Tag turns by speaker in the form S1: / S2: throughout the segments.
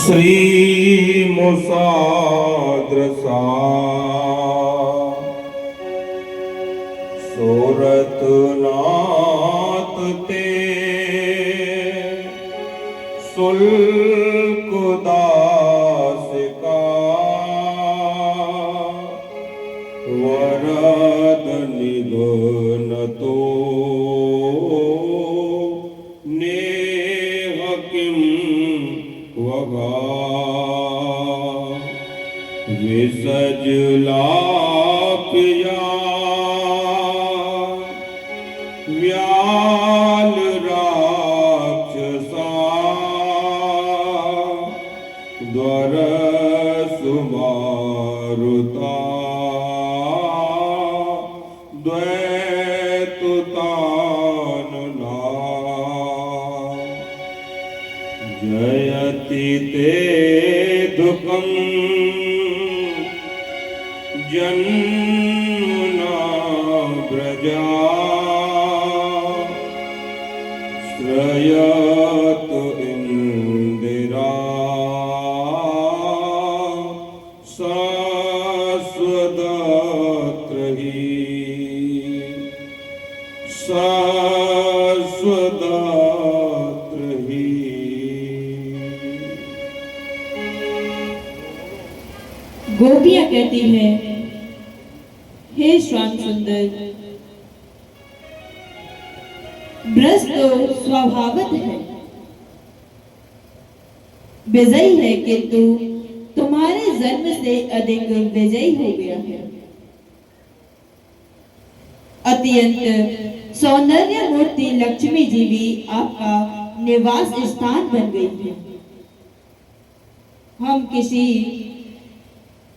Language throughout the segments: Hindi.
S1: श्री मुसाद्रसा सोरत नाथ ते सुल्क दास का वरद निगन तो नेह किम वगा विसज लापिया व्याल राक्षसा द्वर सुमारुता द्वैतुतानना जयति ते दुःखं जन्मना व्रजा श्रयत इंदिरा शाश्वतत्रयी शाश्वतत्रयी।
S2: गोपियां कहती हैं, हे श्याम सुंदर, ब्रज तो स्वभावत है, विजयी है, किंतु तुम्हारे जन्म से अधिक विजयी हो गया है। अत्यंत सौंदर्य मूर्ति लक्ष्मी जी भी आपका निवास स्थान बन गई है। हम किसी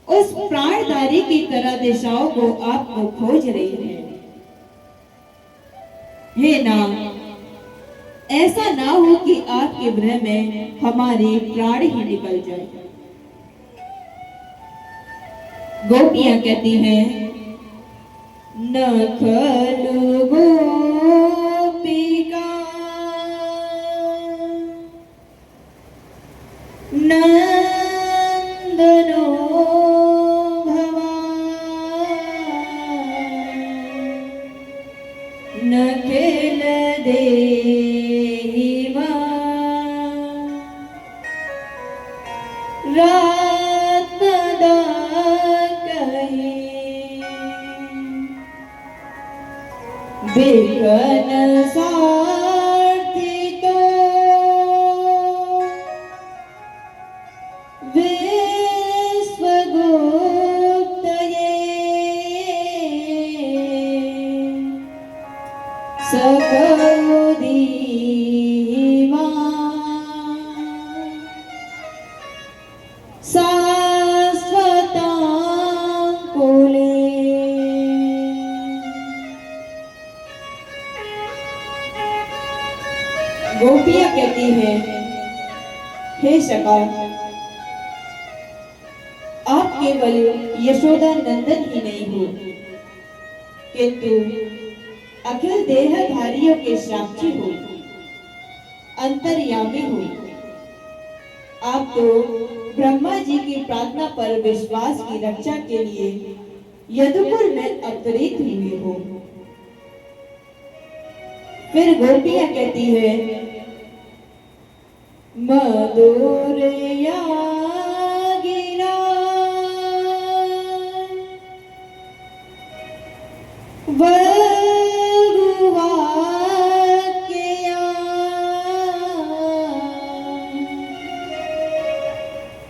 S2: उस प्राणधारी की तरह दिशाओं को आपको खोज रहे हैं। हे नाम, ऐसा ना हो कि आपके गृह में हमारे प्राण ही निकल जाए। गोपियां कहती हैं, न खलु गोपिका नंदनो न खेल देवा रात दा कही बेगन सारथी तो विश्वगुप्त ये सकल दीवा शाश्वता कुले। गोपियां कहती हैं, हे सखा, आप केवल यशोदा नंदन ही नहीं हो, किंतु अखिल देहधारियों के साक्षी हो, अंतर्यामी हो। आप तो ब्रह्मा जी की प्रार्थना पर विश्वास की रक्षा के लिए यदुकुल में अवतरित हुए हो। फिर गोपियां कहती है, मधुर यागिना वगुवाक्या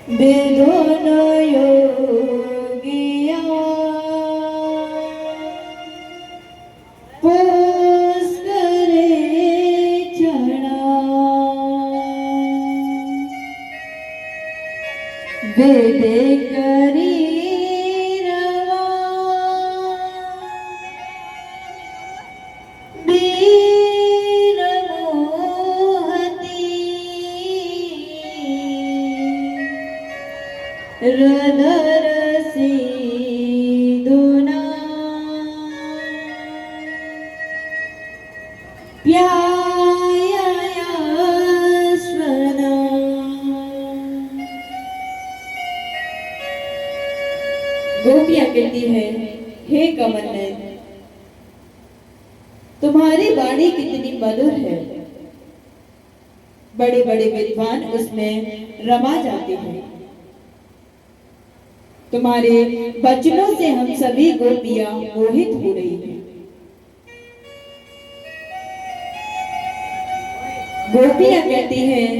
S2: बेदोन योगिया पुष्करे चढ़ा वेदे करी रवा वीर मोहती हृदय सिंधुना प्यायया स्वना गोपियां कहती है, हे कमल नयन, तुम्हारी वाणी कितनी मधुर है। बड़े बड़े विद्वान उसमें रमा जाते हैं। तुम्हारे वचनों से हम सभी गोपियां मोहित हो रही हैं। गोपियां कहती हैं,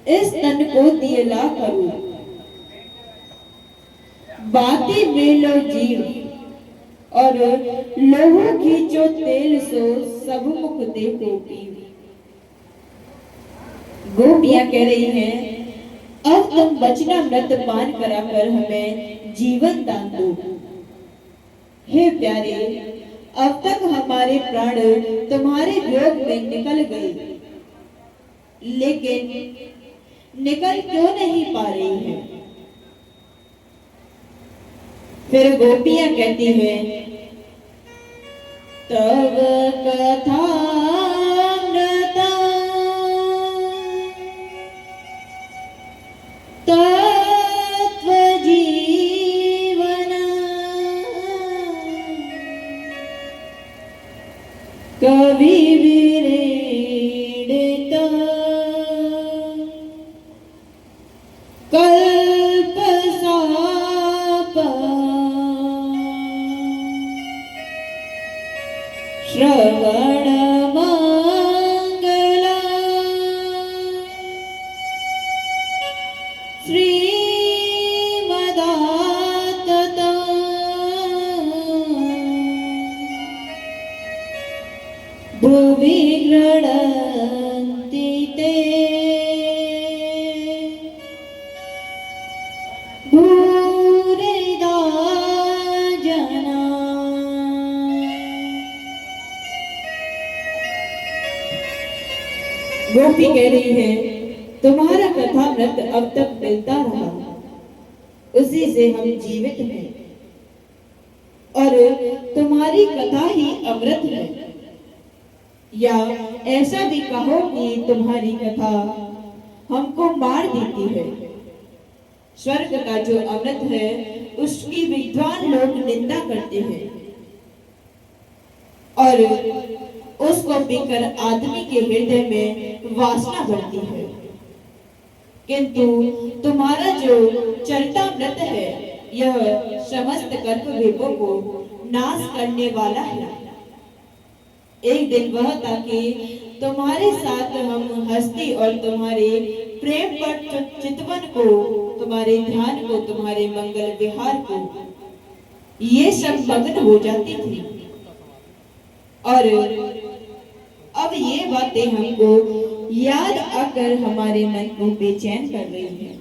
S2: इस तन को दियला करो, बाती में लो जीव, और लोहू खींचो तेल सो सब मुख देखो पीव। गोपियां कह रही हैं, अब तुम वचनामृत पान कराकर हमें जीवन दान दो। हे प्यारे, अब तक हमारे प्राण तुम्हारे वियोग में निकल गए, लेकिन निकल क्यों नहीं पा रही है। फिर गोपियां कहती हैं, तव कथा तत्व जीवन कवि विरेडित कल्प साप श्रवण मंगला श्रीमदातत भुवि गृह्णन्ति ते भूरिदा जना। गोपी कह रही है, तुम्हारा कथामृत अब तक मिलता रहा, उसी से हम जीवित हैं, और तुम्हारी कथा ही अमृत है। या ऐसा भी कहो कि तुम्हारी कथा हमको मार देती है। स्वर्ग का जो अमृत है उसकी विद्वान लोग निंदा करते हैं, और उसको पीकर आदमी के हृदय में वासना बढ़ती है। किंतु तुम्हारा जो चरितामृत है यह समस्त कल्प भेदों को नाश करने वाला है। एक दिन वह था कि तुम्हारे साथ हम हस्ती और तुम्हारे प्रेम पर चितवन को, तुम्हारे ध्यान को, तुम्हारे मंगल विहार को, ये सब मग्न हो जाती थी। और अब ये बातें हमको याद आकर हमारे मन को बेचैन कर रही है।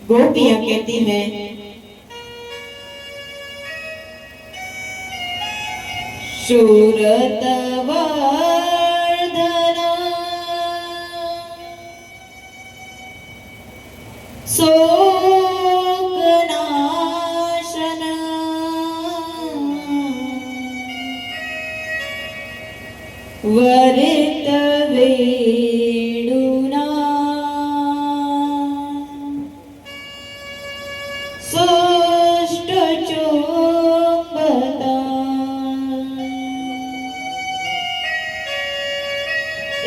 S2: गोपियां कहती हैं, शूरत वर्धना शोकनाशन वरित वेणुना सुष्ट चुंबता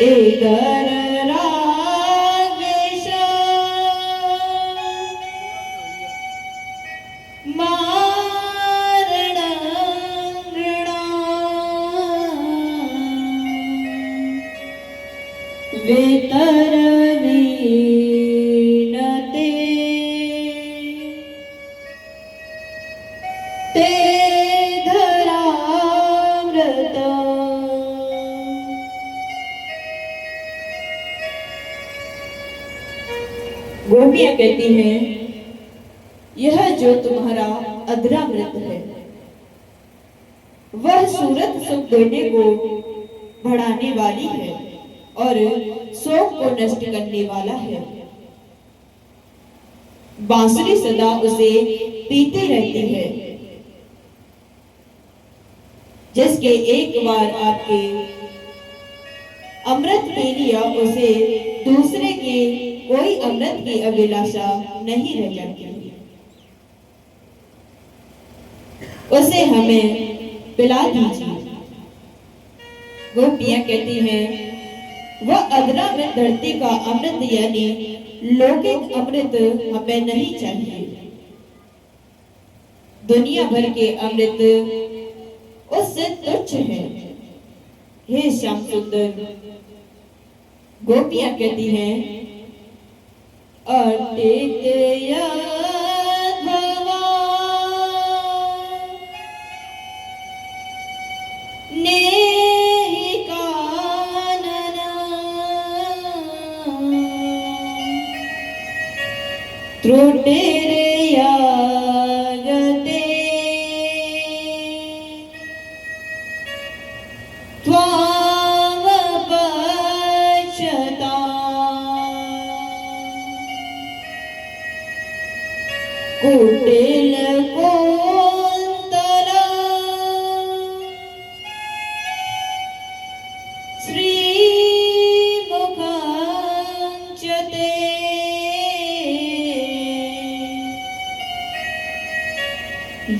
S2: इधर रागेश मारणंगणा वेतर वीणते ते धरामृत। गोपियां कहती हैं, यह जो तुम्हारा अधरामृत है वह सूरत सुख देने को बढ़ाने वाली है और शोक को नष्ट करने वाला है। बांसुरी सदा उसे पीती रहती है। जिसके एक बार आपके अमृत पी लिया उसे दूसरे के कोई अमृत की अभिलाषा नहीं रह जाती। उसे हमें पिला दीजिए। गोपियां कहती हैं वह अधरा में धरती का अमृत यानी लौकिक अमृत हमें नहीं चाहिए। दुनिया भर के अमृत उससे तुच्छ है। हे श्याम सुंदर, गोपियां कहती हैं अटित यद भवा नेहि कानना त्रुटिर्यगते कुटिल कुंतला श्रीमुखांचते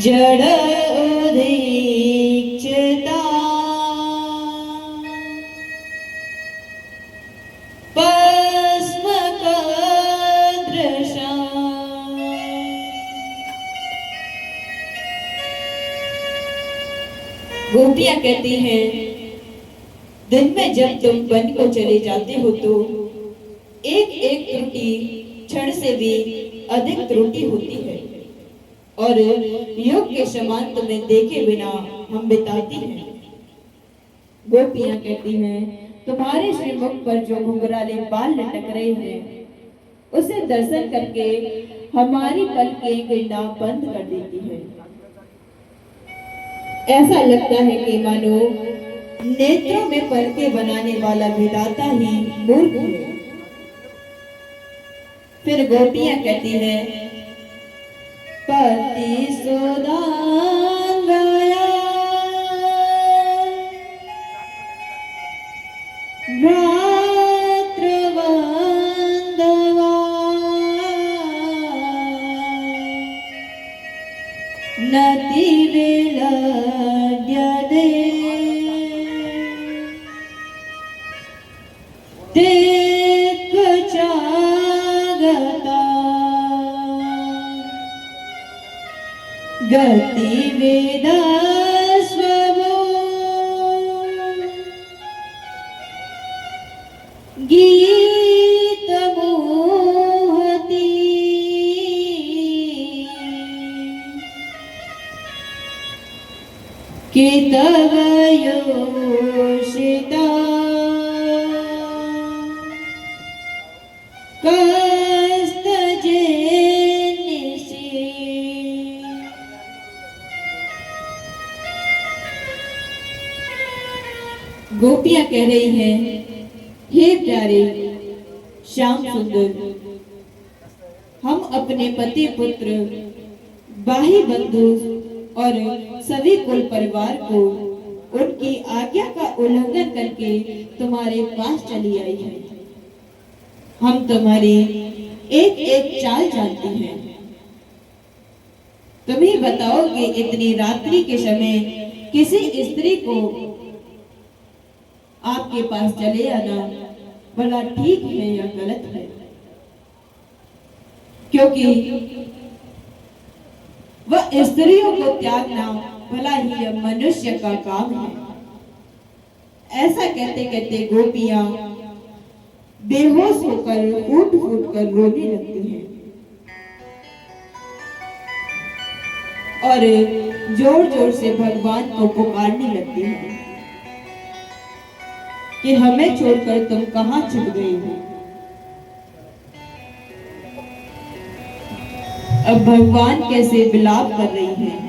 S2: जड़ उदीक्षिता गोपियां कहती हैं दिन में जब तुम वन को चले जाते हो तो एक एक त्रुटि क्षण से भी अधिक त्रुटि होती है और युग के समान तुम्हें देखे बिना हम बिताती हैं। गोपियां कहती हैं तुम्हारे श्रीमुख पर जो घुंघराले बाल लटक रहे हैं उसे दर्शन करके हमारी पलकें गिरना बंद कर देती है। ऐसा लगता है कि मानो नेत्रों में पलके बनाने वाला विधाता ही मूर्ख है। फिर गोपियां कहती हैं पति सुदान गाया भ्रातृवंदवा नति विलज्यते गति वेदास्वो गीत मोहती केतव योषिता गोपियां कह रही हैं हे प्यारे श्याम सुंदर, हम अपने पति पुत्र भाई बंधु और सभी कुल परिवार को उनकी आज्ञा का उल्लंघन करके तुम्हारे पास चली आई है। हम तुम्हारी एक एक चाल जानते हैं। तुम ही बताओ कि इतनी रात्रि के समय किसी स्त्री को आपके पास चले आना भला ठीक है या गलत है? क्योंकि वह स्त्रियों को त्यागना भला ही मनुष्य का काम है। ऐसा कहते कहते गोपियां बेहोश होकर फूट फूट कर रोने लगती हैं और जोर जोर से भगवान को पुकारने लगती हैं कि हमें छोड़कर तुम कहां छुप गई हो। अब भगवान कैसे विलाप कर रही हैं।